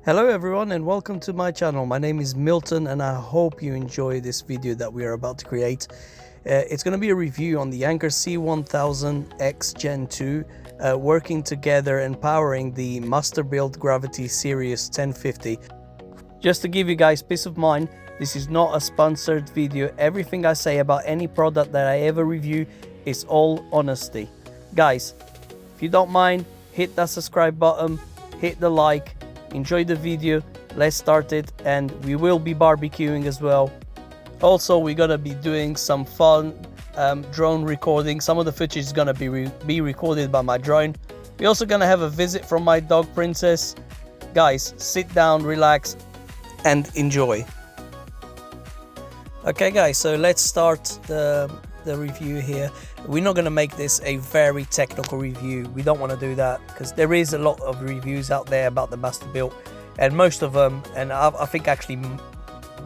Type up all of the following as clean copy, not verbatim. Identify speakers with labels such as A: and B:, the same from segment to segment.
A: Hello everyone and welcome to my channel. My name is Milton and I hope you enjoy this video that we are about to create. It's going to be a review on the Anker C1000X Gen 2 working together and powering the Masterbuilt Gravity Series 1050. Just to give you guys peace of mind, this is not a sponsored video. Everything I say about any product that I ever review is all honesty. Guys, if you don't mind, hit that subscribe button, hit the like. Enjoy the video, let's start it, and we will be barbecuing as well. Also, we're gonna be doing some fun drone recording. Some of the footage is gonna be recorded by my drone. We're also gonna have a visit from my dog Princess. Guys, sit down, relax, and enjoy. Okay guys, so let's start the review here. We're not going to make this a very technical review. We don't want to do that because there is a lot of reviews out there about the Masterbuilt, and most of them, and I think actually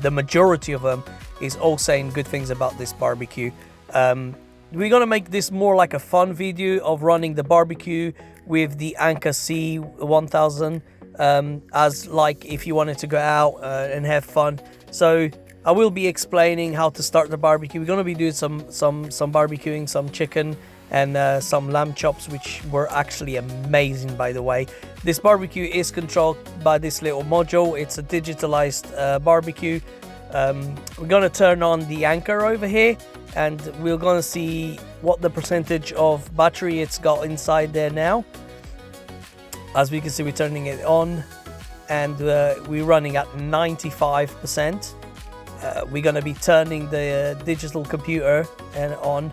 A: the majority of them, is all saying good things about this barbecue. We're going to make this more like a fun video of running the barbecue with the Anker C1000 as like if you wanted to go out and have fun. So I will be explaining how to start the barbecue. We're going to be doing some barbecuing, some chicken and some lamb chops, which were actually amazing, by the way. This barbecue is controlled by this little module. It's a digitalized barbecue. We're going to turn on the Anker over here and we're going to see what the percentage of battery it's got inside there now. As we can see, we're turning it on and we're running at 95%. We're going to be turning the digital computer on.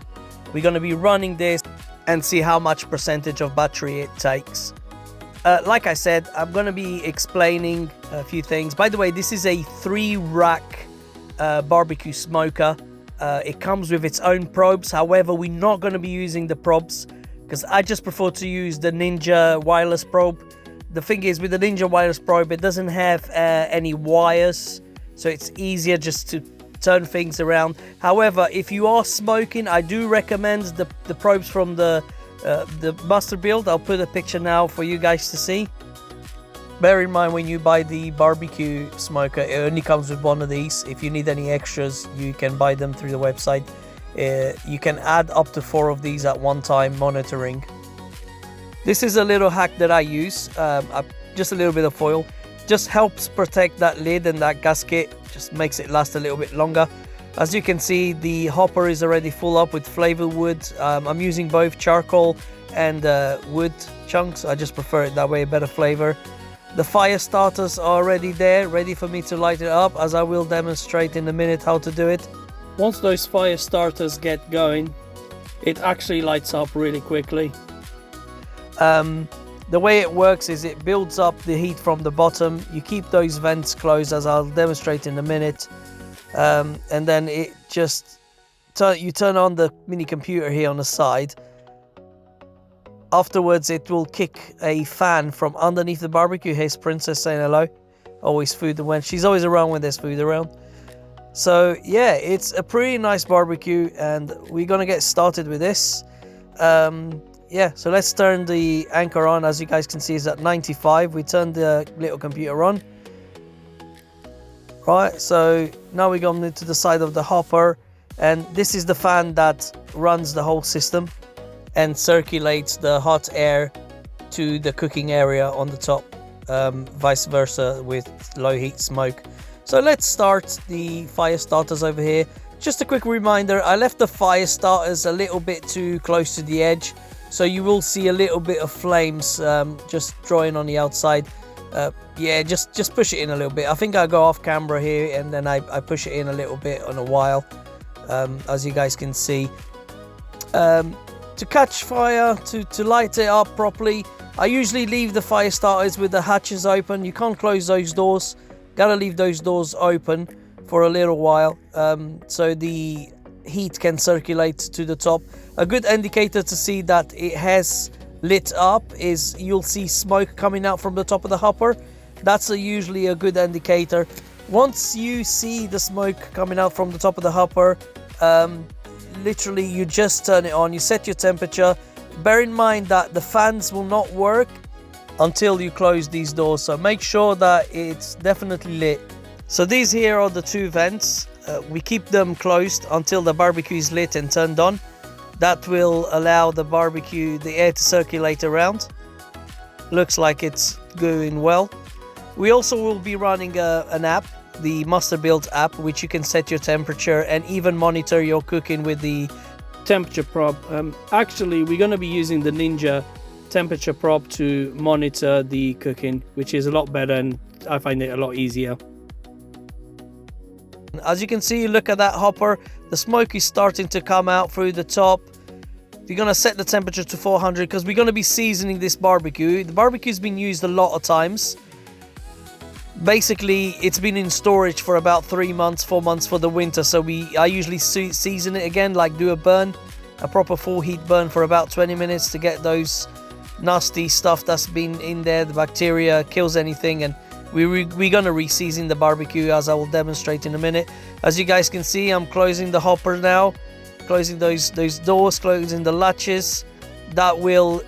A: We're going to be running this and see how much percentage of battery it takes. Like I said, I'm going to be explaining a few things. By the way, this is a 3-rack barbecue smoker. It comes with its own probes. However, we're not going to be using the probes because I just prefer to use the Ninja wireless probe. The thing is, with the Ninja wireless probe, it doesn't have any wires, so it's easier just to turn things around. However, if you are smoking, I do recommend the probes from the Masterbuilt. I'll put a picture now for you guys to see. Bear in mind, when you buy the barbecue smoker, it only comes with one of these. If you need any extras, you can buy them through the website. You can add up to 4 of these at one time, monitoring. This is a little hack that I use. Just a little bit of foil. Just helps protect that lid and that gasket, just makes it last a little bit longer. As you can see, the hopper is already full up with flavor wood. I'm using both charcoal and wood chunks. I just prefer it that way, a better flavor. The fire starters are already there, ready for me to light it up, as I will demonstrate in a minute how to do it. Once those fire starters get going, it actually lights up really quickly. The way it works is it builds up the heat from the bottom. You keep those vents closed, as I'll demonstrate in a minute. And then it just you turn on the mini computer here on the side. Afterwards, it will kick a fan from underneath the barbecue. Here's Princess saying hello. Always food when she's always around when there's food around. So yeah, it's a pretty nice barbecue, and we're gonna get started with this. Yeah, so let's turn the Anker on. As you guys can see, it's at 95. We turned the little computer on. Right, so now we're going to the side of the hopper, and this is the fan that runs the whole system and circulates the hot air to the cooking area on the top, vice versa with low heat smoke. So let's start the fire starters over here. Just a quick reminder, I left the fire starters a little bit too close to the edge, so you will see a little bit of flames just drawing on the outside. Yeah, just push it in a little bit. I think I go off camera here and then I push it in a little bit on a while, as you guys can see. To catch fire, to light it up properly, I usually leave the fire starters with the hatches open. You can't close those doors. Gotta leave those doors open for a little while, so the heat can circulate to the top. A good indicator to see that it has lit up is you'll see smoke coming out from the top of the hopper. That's usually a good indicator. Once you see the smoke coming out from the top of the hopper, literally you just turn it on, you set your temperature. Bear in mind that the fans will not work until you close these doors. So make sure that it's definitely lit. So these here are the two vents. We keep them closed until the barbecue is lit and turned on. That will allow the barbecue, the air to circulate around. Looks like it's going well. We also will be running an app, the Masterbuilt app, which you can set your temperature and even monitor your cooking with the temperature probe. Actually, we're going to be using the Ninja temperature probe to monitor the cooking, which is a lot better, and I find it a lot easier. As you can see, look at that hopper. The smoke is starting to come out through the top. We're going to set the temperature to 400 because we're going to be seasoning this barbecue. The barbecue's been used a lot of times. Basically, it's been in storage for about 3 months, 4 months for the winter. So I usually season it again, like do a burn, a proper full heat burn for about 20 minutes to get those nasty stuff that's been in there. The bacteria kills anything, and we're gonna re-season the barbecue, as I will demonstrate in a minute. As you guys can see, I'm closing the hopper now, closing those doors, closing the latches. That will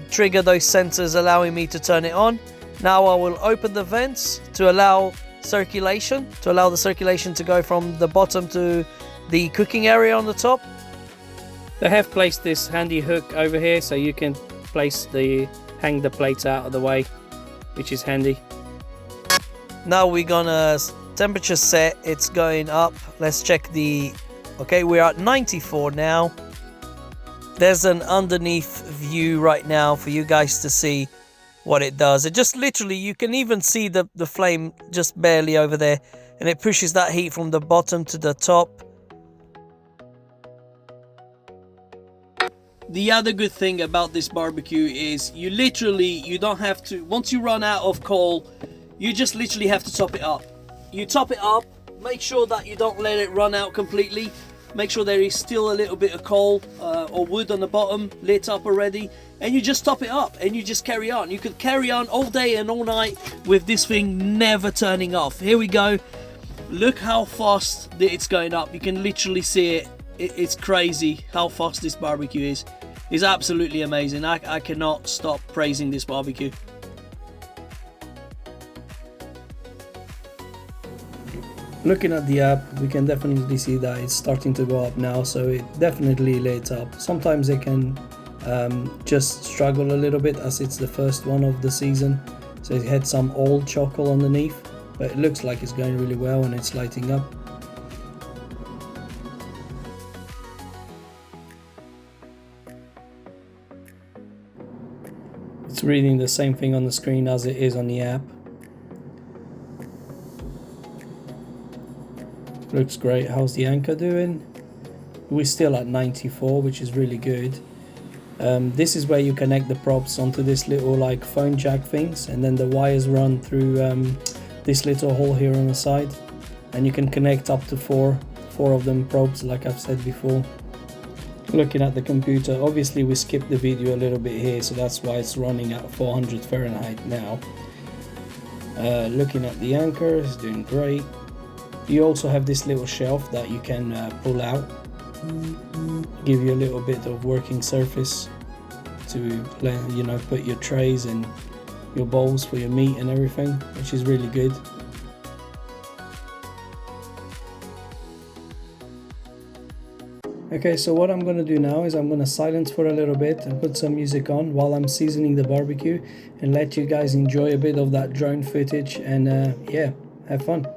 A: trigger those sensors, allowing me to turn it on. Now I will open the vents to allow circulation, the circulation to go from the bottom to the cooking area on the top. They have placed this handy hook over here, so you can hang the plates out of the way, which is handy. Now we're gonna temperature set, it's going up. Let's check the, okay, we're at 94 now. There's an underneath view right now for you guys to see what it does. It just literally, you can even see the flame just barely over there, and it pushes that heat from the bottom to the top. The other good thing about this barbecue is you don't have to, once you run out of coal, you just literally have to top it up. You top it up, make sure that you don't let it run out completely. Make sure there is still a little bit of coal or wood on the bottom lit up already, and you just top it up and you just carry on. You could carry on all day and all night with this thing never turning off. Here we go. Look how fast it's going up. You can literally see it. It's crazy how fast this barbecue is. It's absolutely amazing. I cannot stop praising this barbecue. Looking at the app, we can definitely see that it's starting to go up now, so it definitely lit up. Sometimes it can just struggle a little bit as it's the first one of the season, so it had some old charcoal underneath, but it looks like it's going really well and it's lighting up. It's reading the same thing on the screen as it is on the app. Looks great. How's the Anker doing? We're still at 94, which is really good. This is where you connect the props onto this little like phone jack things, and then the wires run through this little hole here on the side, and you can connect up to four of them probes, like I've said before. Looking at the computer, obviously we skipped the video a little bit here, so that's why it's running at 400 Fahrenheit now. Looking at the Anker, it's doing great. You also have this little shelf that you can pull out, give you a little bit of working surface to, you know, put your trays and your bowls for your meat and everything, which is really good. Okay, so what I'm going to do now is I'm going to silence for a little bit and put some music on while I'm seasoning the barbecue and let you guys enjoy a bit of that drone footage, and yeah, have fun.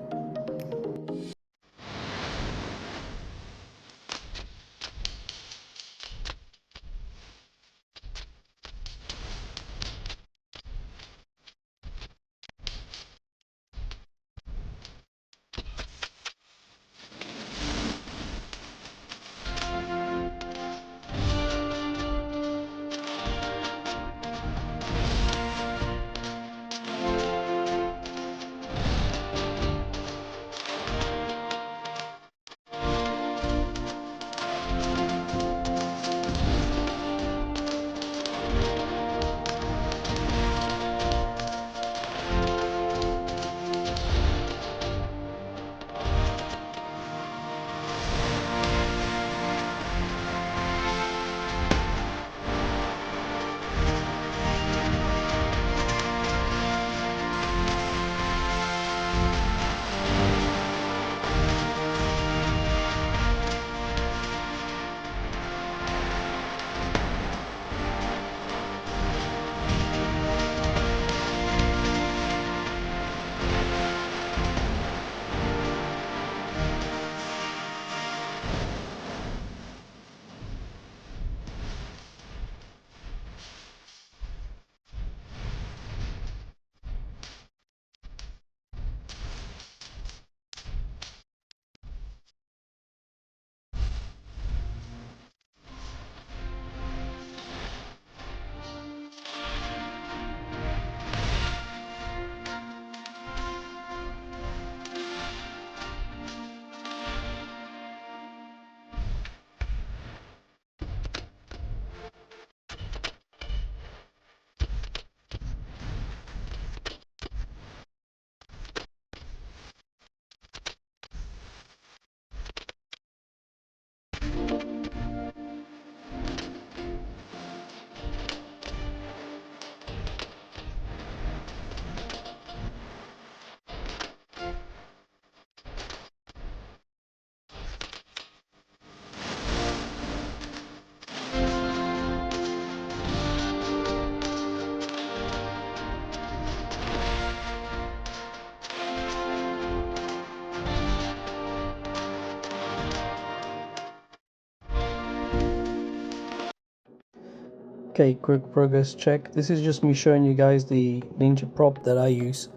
A: Okay, quick progress check. This is just me showing you guys the Ninja prop that I use.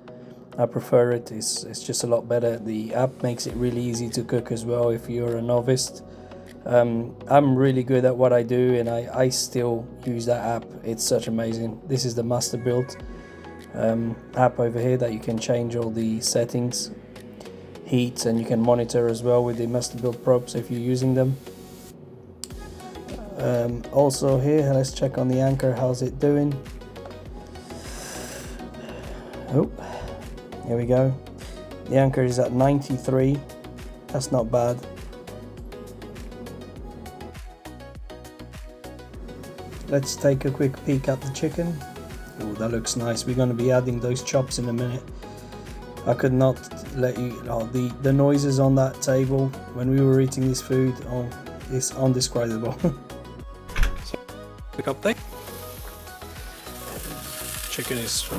A: I prefer it. It's just a lot better. The app makes it really easy to cook as well if you're a novice. I'm really good at what I do, and I still use that app. It's such amazing. This is the Masterbuilt app over here that you can change all the settings, heat, and you can monitor as well with the Masterbuilt props if you're using them. Also here, let's check on the Anker. How's it doing? Oh, here we go. The Anker is at 93. That's not bad. Let's take a quick peek at the chicken. Oh, that looks nice. We're going to be adding those chops in a minute. I could not let you... Oh, the noises on that table when we were eating this food is undescribable. So, quick update. Chicken is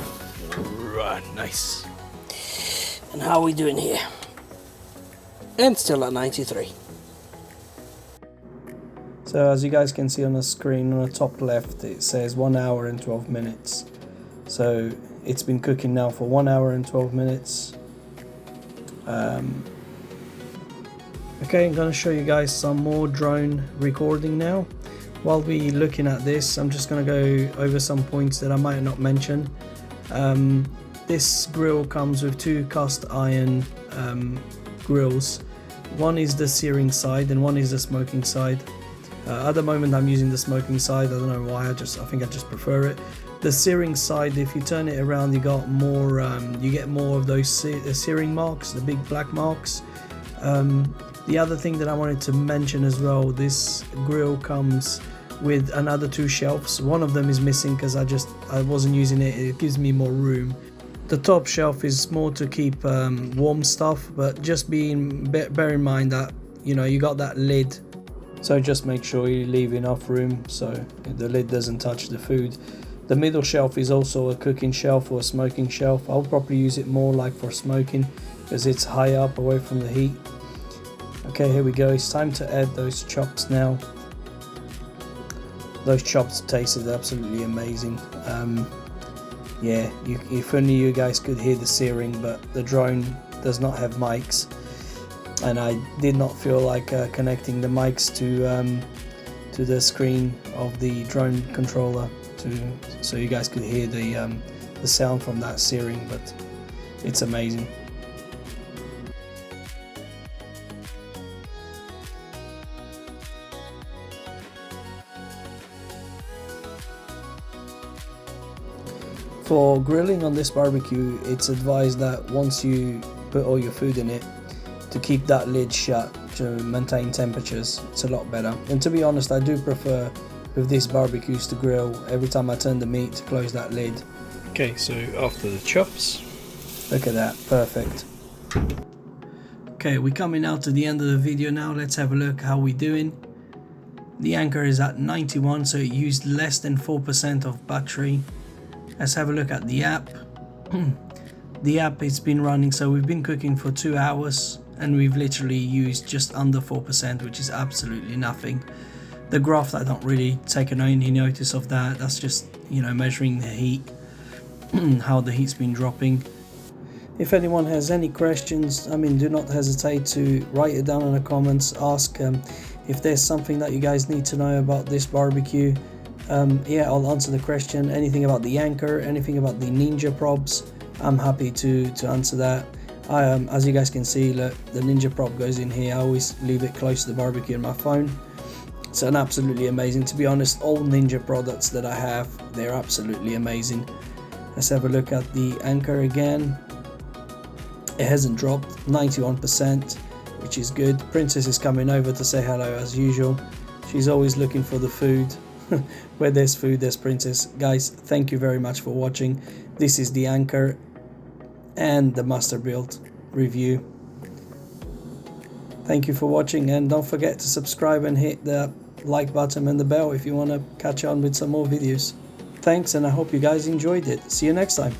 A: nice.
B: And how are we doing here? And still at 93.
A: So as you guys can see on the screen on the top left, it says 1 hour and 12 minutes. So it's been cooking now for 1 hour and 12 minutes. Okay, I'm going to show you guys some more drone recording now. While we're looking at this, I'm just going to go over some points that I might not mention. This grill comes with two cast iron grills. One is the searing side and one is the smoking side. At the moment I'm using the smoking side. I don't know why, I think I just prefer it. The searing side, if you turn it around, you got more you get more of those searing marks, the big black marks. The other thing that I wanted to mention as well, this grill comes with another two shelves. One of them is missing because I wasn't using it. It gives me more room. The top shelf is more to keep warm stuff, but just bear in mind that, you know, you got that lid. So just make sure you leave enough room so the lid doesn't touch the food. The middle shelf is also a cooking shelf or a smoking shelf. I'll probably use it more like for smoking because it's high up away from the heat. Okay, here we go. It's time to add those chops now. Those chops tasted absolutely amazing. Yeah, if only you guys could hear the searing, but the drone does not have mics. And I did not feel like connecting the mics to the screen of the drone controller so you guys could hear the sound from that searing, but it's amazing. For grilling on this barbecue, it's advised that once you put all your food in it, to keep that lid shut to maintain temperatures. It's a lot better. And to be honest, I do prefer with these barbecues to grill every time I turn the meat to close that lid.
C: Okay, so after the chops,
A: look at that, perfect. Okay, we're coming out to the end of the video now. Let's have a look how we're doing. The Anker is at 91, so it used less than 4% of battery. Let's have a look at the app. The app, it's been running, so we've been cooking for 2 hours and we've literally used just under 4%, which is absolutely nothing. The graph, I don't really take any notice of that. That's just, you know, measuring the heat, how the heat's been dropping. If anyone has any questions, I mean, do not hesitate to write it down in the comments. Ask if there's something that you guys need to know about this barbecue. Yeah, I'll answer the question. Anything about the Anker, anything about the Ninja props, I'm happy to answer that. As you guys can see, look, the Ninja prop goes in here. I always leave it close to the barbecue on my phone. It's an absolutely amazing. To be honest, all Ninja products that I have, they're absolutely amazing. Let's have a look at the Anker again. It hasn't dropped, 91%, which is good. Princess is coming over to say hello as usual. She's always looking for the food. Where there's food, there's Princess. Guys, thank you very much for watching. This is the Anker and the Masterbuilt review. Thank you for watching, and don't forget to subscribe and hit the like button and the bell if you want to catch on with some more videos. Thanks, and I hope you guys enjoyed it. See you next time.